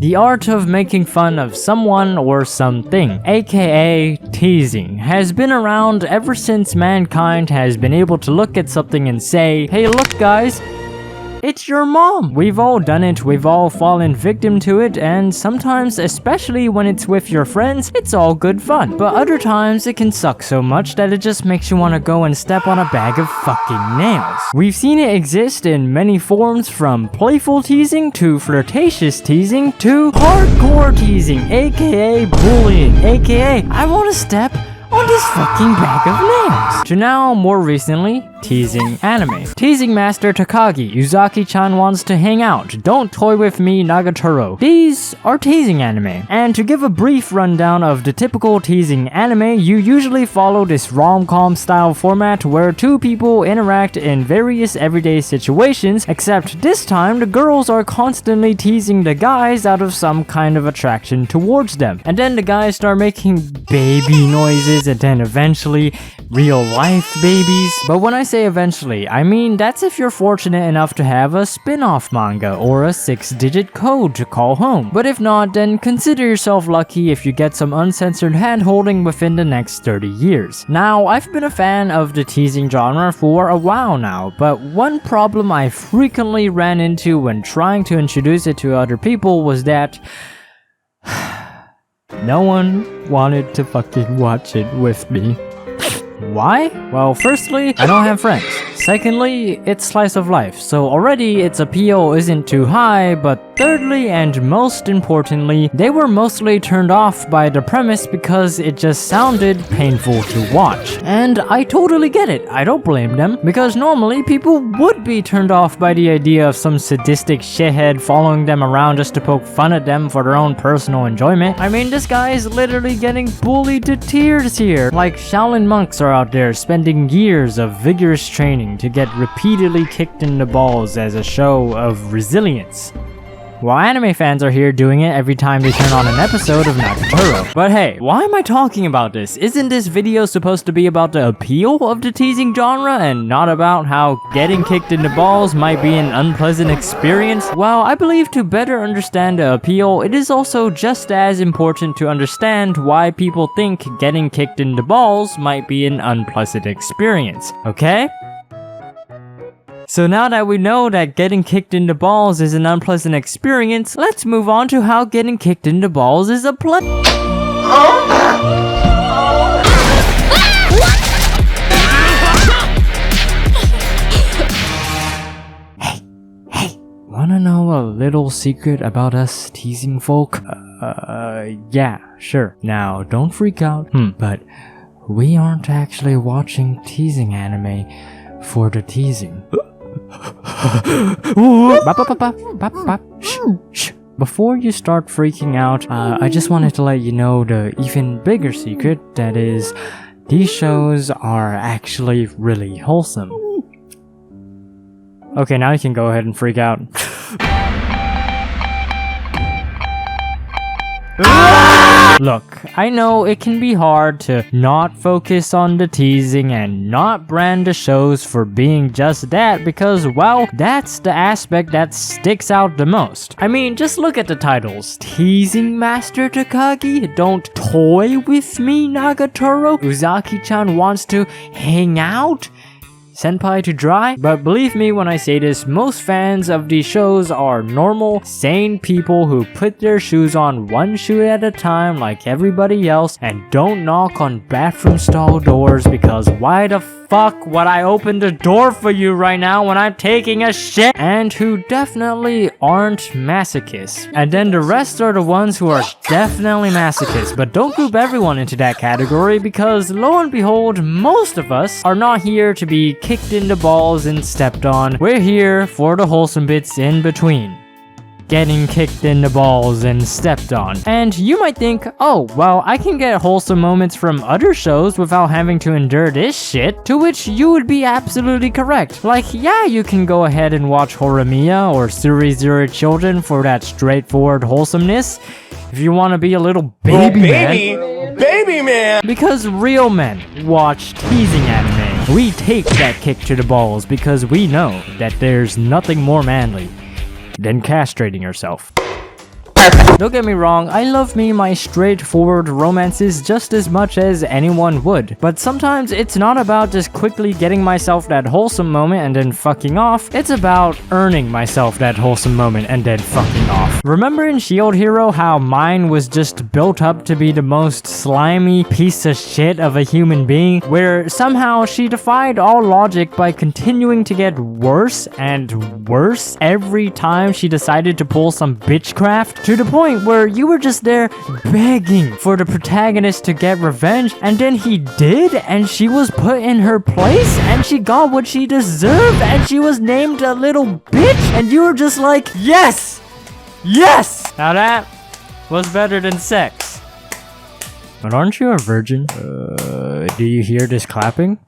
The art of making fun of someone or something, aka teasing, has been around ever since mankind has been able to look at something and say, hey look guys, it's your mom. We've all done it, we've all fallen victim to it, and sometimes, especially when it's with your friends, it's all good fun. But other times, it can suck so much that it just makes you want to go and step on a bag of fucking nails. We've seen it exist in many forms, from playful teasing, to flirtatious teasing, to hardcore teasing, aka bullying, aka I want to step on this fucking bag of nails. To now, more recently, teasing anime. Teasing master Takagi, Uzaki-chan wants to hang out. Don't toy with me, Nagatoro. These are teasing anime. And to give a brief rundown of the typical teasing anime, you usually follow this rom-com style format where two people interact in various everyday situations, except this time the girls are constantly teasing the guys out of some kind of attraction towards them. And then the guys start making baby noises, and then eventually real life babies. But when I say eventually, I mean that's if you're fortunate enough to have a spin-off manga or a 6-digit code to call home. But if not, then consider yourself lucky if you get some uncensored hand-holding within the next 30 years. Now, I've been a fan of the teasing genre for a while now, but one problem I frequently ran into when trying to introduce it to other people was that no one wanted to fucking watch it with me. Why? Well, firstly, I don't have friends. Secondly, it's slice of life, so already its appeal isn't too high, but thirdly and most importantly, they were mostly turned off by the premise because it just sounded painful to watch. And I totally get it, I don't blame them, because normally people would be turned off by the idea of some sadistic shithead following them around just to poke fun at them for their own personal enjoyment. I mean, this guy is literally getting bullied to tears here. Like Shaolin monks are out there spending years of vigorous training to get repeatedly kicked in the balls as a show of resilience, while anime fans are here doing it every time they turn on an episode of Nagatoro. But hey, why am I talking about this? Isn't this video supposed to be about the appeal of the teasing genre and not about how getting kicked in the balls might be an unpleasant experience? Well, I believe to better understand the appeal, it is also just as important to understand why people think getting kicked in the balls might be an unpleasant experience, okay? So now that we know that getting kicked in the balls is an unpleasant experience, let's move on to how getting kicked in the balls is a Hey, wanna know a little secret about us teasing folk? Yeah, sure. Now, don't freak out, but we aren't actually watching teasing anime for the teasing. Shh. Before you start freaking out, I just wanted to let you know the even bigger secret, that is, these shows are actually really wholesome. Okay, now you can go ahead and freak out. Look, I know it can be hard to not focus on the teasing and not brand the shows for being just that because, well, that's the aspect that sticks out the most. I mean, just look at the titles. Teasing Master Takagi, Don't Toy With Me, Nagatoro, Uzaki-chan Wants to Hang Out, Senpai to Dry. But believe me when I say this, most fans of these shows are normal, sane people who put their shoes on one shoe at a time like everybody else and don't knock on bathroom stall doors because why the fuck would I open the door for you right now when I'm taking a shit? And who definitely aren't masochists. And then the rest are the ones who are definitely masochists, but don't group everyone into that category because lo and behold, most of us are not here to be kicked in the balls and stepped on. We're here for the wholesome bits in between. Getting kicked in the balls and stepped on. And you might think, oh, well, I can get wholesome moments from other shows without having to endure this shit, to which you would be absolutely correct. Like, yeah, you can go ahead and watch Horimiya or Zero Children for that straightforward wholesomeness. If you want to be a little baby man. Because real men watch teasing anime. We take that kick to the balls because we know that there's nothing more manly than castrating yourself. Don't get me wrong, I love me my straightforward romances just as much as anyone would. But sometimes it's not about just quickly getting myself that wholesome moment and then fucking off. It's about earning myself that wholesome moment and then fucking off. Remember in Shield Hero how mine was just built up to be the most slimy piece of shit of a human being, where somehow she defied all logic by continuing to get worse and worse every time she decided to pull some bitchcraft, to the point where you were just there begging for the protagonist to get revenge, and then he did, and she was put in her place, and she got what she deserved, and she was named a little bitch, and you were just like, yes! Yes! Now that was better than sex. But aren't you a virgin? Do you hear this clapping?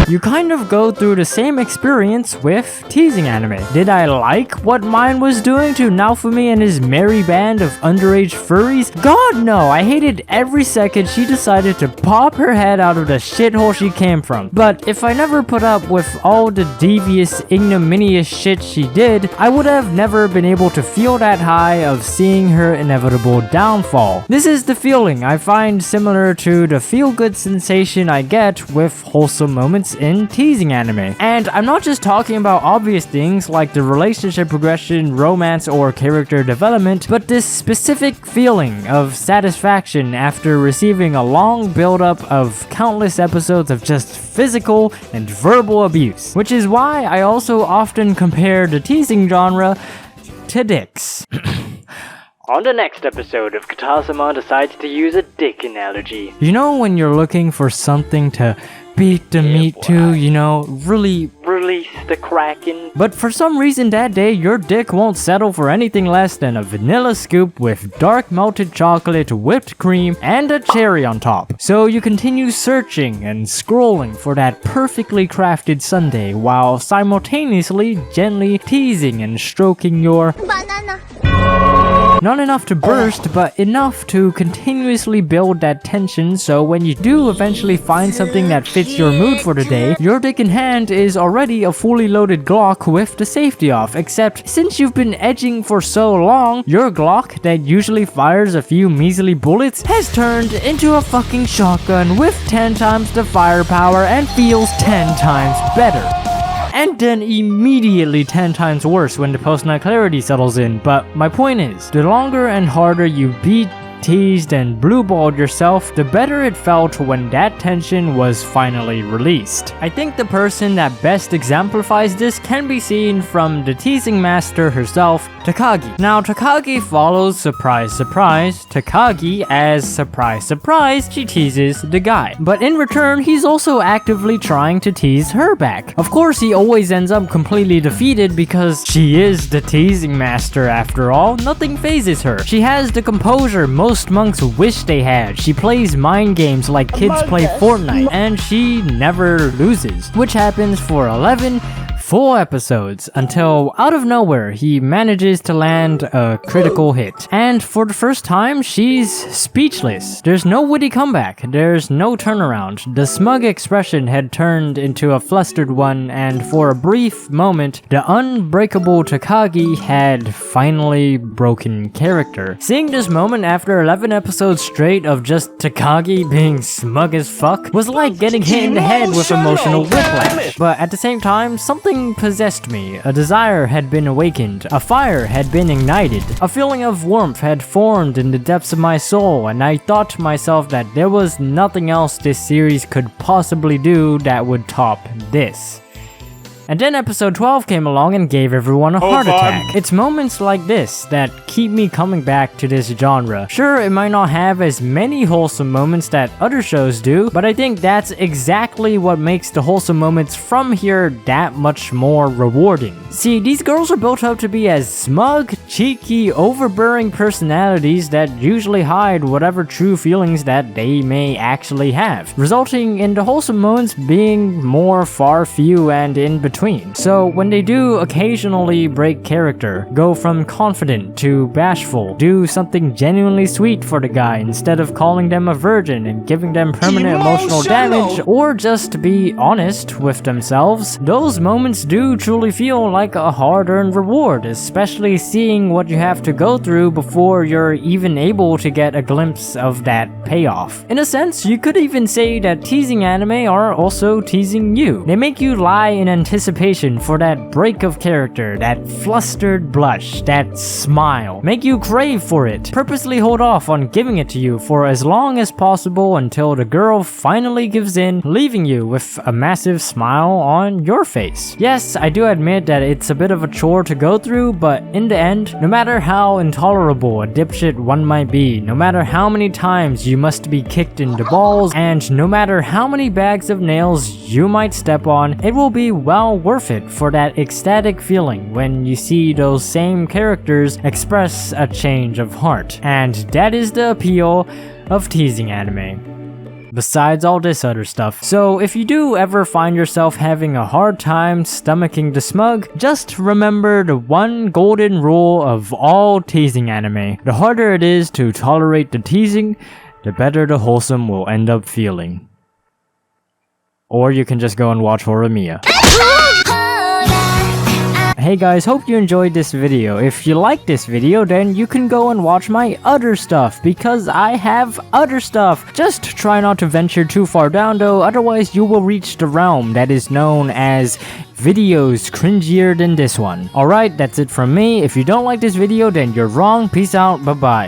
You kind of go through the same experience with teasing anime. Did I like what mine was doing to Naofumi and his merry band of underage furries? God no, I hated every second she decided to pop her head out of the shithole she came from. But if I never put up with all the devious, ignominious shit she did, I would have never been able to feel that high of seeing her inevitable downfall. This is the feeling I find similar to the feel-good sensation I get with wholesome moments in teasing anime. And I'm not just talking about obvious things like the relationship progression, romance, or character development, but this specific feeling of satisfaction after receiving a long build-up of countless episodes of just physical and verbal abuse. Which is why I also often compare the teasing genre to dicks. On the next episode of Katasama decides to use a dick analogy. You know when you're looking for something to beat the meat to, you know, really release the kraken. But for some reason that day, your dick won't settle for anything less than a vanilla scoop with dark melted chocolate, whipped cream, and a cherry on top. So you continue searching and scrolling for that perfectly crafted sundae while simultaneously gently teasing and stroking your banana. Not enough to burst, but enough to continuously build that tension, so when you do eventually find something that fits your mood for the day, your dick in hand is already a fully loaded Glock with the safety off, except since you've been edging for so long, your Glock that usually fires a few measly bullets has turned into a fucking shotgun with 10 times the firepower and feels 10 times better. And then immediately 10 times worse when the post-nut clarity settles in. But my point is, the longer and harder you beat, teased, and blue-balled yourself, the better it felt when that tension was finally released. I think the person that best exemplifies this can be seen from the teasing master herself, Takagi. Now, Takagi follows surprise surprise Takagi as surprise surprise she teases the guy. But in return, he's also actively trying to tease her back. Of course, he always ends up completely defeated because she is the teasing master after all. Nothing phases her. She has the composure most monks wish they had. She plays mind games like kids play Fortnite, and she never loses, which happens for 11 full episodes until out of nowhere he manages to land a critical hit. And for the first time, she's speechless. There's no witty comeback. There's no turnaround. The smug expression had turned into a flustered one, and for a brief moment, the unbreakable Takagi had finally broken character. Seeing this moment after 11 episodes straight of just Takagi being smug as fuck was like getting hit in the head with emotional whiplash. But at the same time, something possessed me. A desire had been awakened. A fire had been ignited. A feeling of warmth had formed in the depths of my soul, and I thought to myself that there was nothing else this series could possibly do that would top this. And then episode 12 came along and gave everyone a heart attack. It's moments like this that keep me coming back to this genre. Sure, it might not have as many wholesome moments that other shows do, but I think that's exactly what makes the wholesome moments from here that much more rewarding. See, these girls are built up to be as smug, cheeky, overbearing personalities that usually hide whatever true feelings that they may actually have, resulting in the wholesome moments being more far few and in between. So when they do occasionally break character, go from confident to bashful, do something genuinely sweet for the guy instead of calling them a virgin and giving them permanent emotional damage, or just be honest with themselves, those moments do truly feel like a hard-earned reward, especially seeing what you have to go through before you're even able to get a glimpse of that payoff. In a sense, you could even say that teasing anime are also teasing you. They make you lie in anticipation for that break of character, that flustered blush, that smile, make you crave for it, purposely hold off on giving it to you for as long as possible until the girl finally gives in, leaving you with a massive smile on your face. Yes, I do admit that it's a bit of a chore to go through, but in the end, no matter how intolerable a dipshit one might be, no matter how many times you must be kicked in the balls, and no matter how many bags of nails you might step on, it will be well worth it for that ecstatic feeling when you see those same characters express a change of heart. And that is the appeal of teasing anime, besides all this other stuff. So if you do ever find yourself having a hard time stomaching the smug, just remember the one golden rule of all teasing anime. The harder it is to tolerate the teasing, the better the wholesome will end up feeling. Or you can just go and watch Horimiya. Hey guys, hope you enjoyed this video. If you like this video, then you can go and watch my other stuff, because I have other stuff. Just try not to venture too far down though, otherwise you will reach the realm that is known as videos cringier than this one. Alright, that's it from me. If you don't like this video, then you're wrong. Peace out, bye bye.